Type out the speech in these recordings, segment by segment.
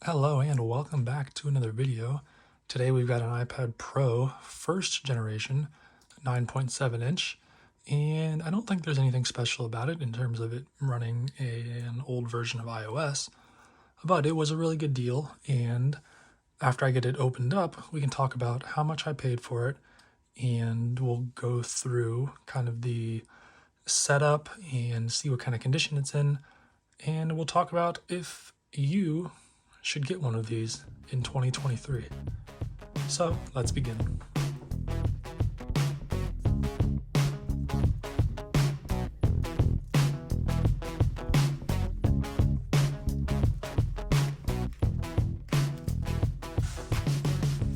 Hello and welcome back to another video. Today we've got an iPad Pro first generation 9.7 inch, and I don't think there's anything special about it in terms of it running an old version of iOS, but it was a really good deal. And after I get it opened up, we can talk about how much I paid for it, and we'll go through kind of the setup and see what kind of condition it's in, and we'll talk about if you should get one of these in 2023. So let's begin.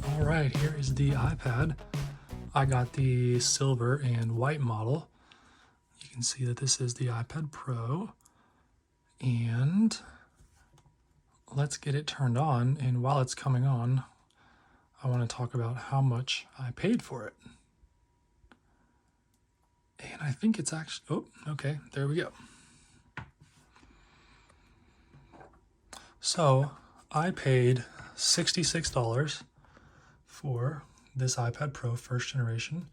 All right, here is the iPad. I got the silver and white model. You can see that this is the iPad Pro, and let's get it turned on. And while it's coming on, I want to talk about how much I paid for it. And I think it's actually, oh, okay, there we go. So I paid $66 for this iPad Pro first generation.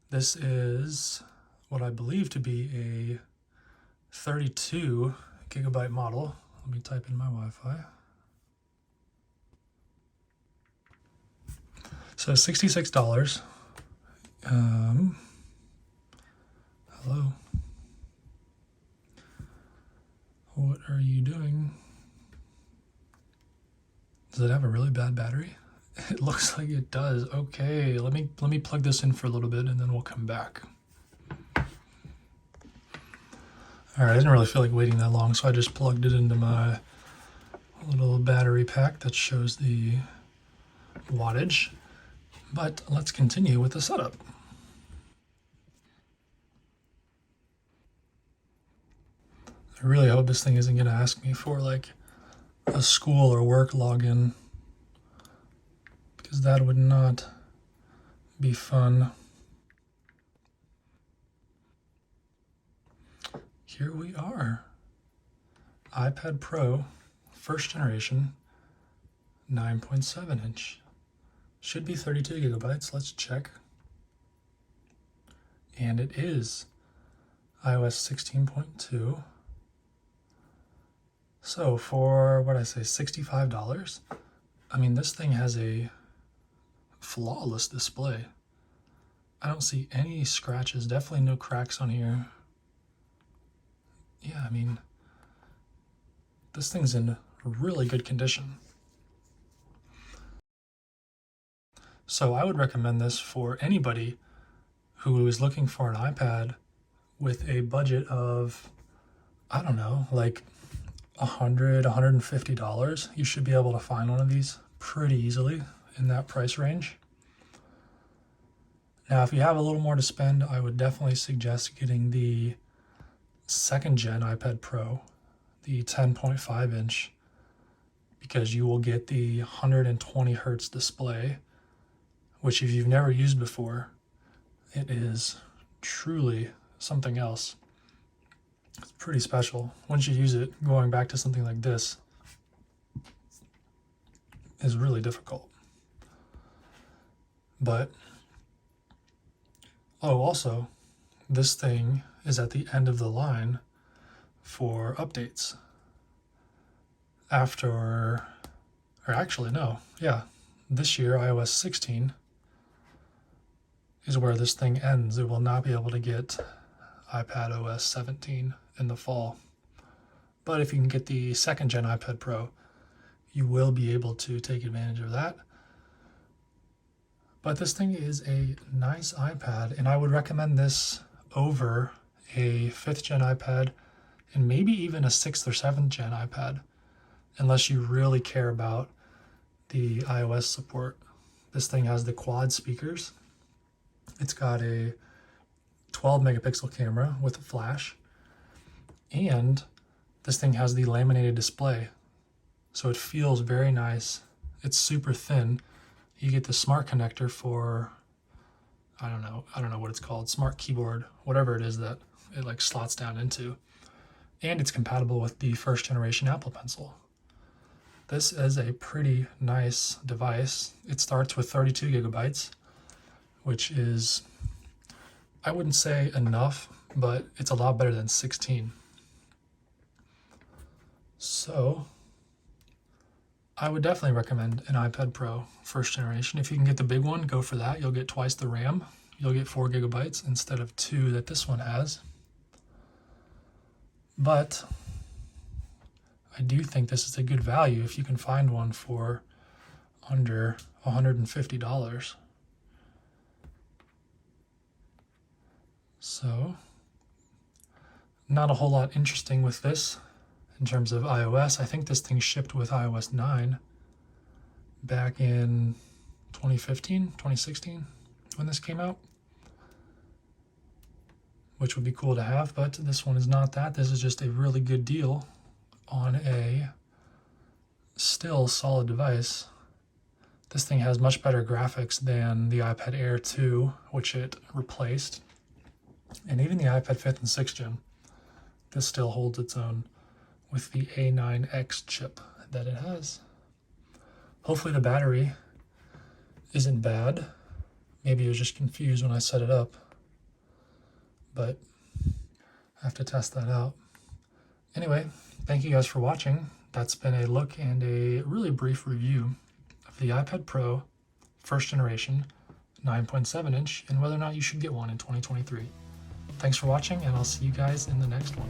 This is what I believe to be a 32 gigabyte model. Let me type in my Wi-Fi. So $66. Hello. What are you doing? Does it have a really bad battery? It looks like it does. Okay, let me plug this in for a little bit and then we'll come back. All right, I didn't really feel like waiting that long, so I just plugged it into my little battery pack that shows the wattage. But let's continue with the setup. I really hope this thing isn't going to ask me for like a school or work login, because that would not be fun. Here we are. iPad Pro, first generation, 9.7 inch. Should be 32 gigabytes. Let's check. And it is iOS 16.2. So for, what I say, $65, I mean, this thing has a flawless display. I don't see any scratches, definitely no cracks on here. Yeah, I mean, this thing's in really good condition. So I would recommend this for anybody who is looking for an iPad with a budget of, I don't know, like $100, $150. You should be able to find one of these pretty easily in that price range. Now, if you have a little more to spend, I would definitely suggest getting the second gen iPad Pro, the 10.5 inch, because you will get the 120 hertz display, which if you've never used before, it is truly something else. It's pretty special. Once you use it, going back to something like this is really difficult. But, oh, also, this thing is at the end of the line for updates. After, or actually, no, yeah, this year, iOS 16 is where this thing ends. It will not be able to get iPad OS 17 in the fall. But if you can get the second gen iPad Pro, you will be able to take advantage of that. But this thing is a nice iPad, and I would recommend this over a 5th gen iPad and maybe even a 6th or 7th gen iPad, unless you really care about the iOS support. This thing has the quad speakers. It's got a 12 megapixel camera with a flash, and this thing has the laminated display, so it feels very nice. It's super thin. You get the smart connector for, I don't know what it's called, smart keyboard, whatever it is that it like slots down into, and it's compatible with the first generation Apple Pencil. this is a pretty nice device. It starts with 32 gigabytes, which is, I wouldn't say enough, but it's a lot better than 16. So I would definitely recommend an iPad Pro first generation. If you can get the big one, go for that. You'll get twice the RAM. You'll get 4 gigabytes instead of 2 that this one has. But I do think this is a good value if you can find one for under $150. So, not a whole lot interesting with this in terms of iOS. I think this thing shipped with iOS 9 back in 2015, 2016 when this came out, which would be cool to have, but this one is not that. This is just a really good deal on a still solid device. This thing has much better graphics than the iPad Air 2, which it replaced, and even the iPad 5th and 6th gen. This still holds its own with the A9X chip that it has. Hopefully the battery isn't bad. Maybe it was just confused when I set it up, but I have to test that out. Anyway, thank you guys for watching. That's been a look and a really brief review of the iPad Pro first generation 9.7 inch and whether or not you should get one in 2023. Thanks for watching, and I'll see you guys in the next one.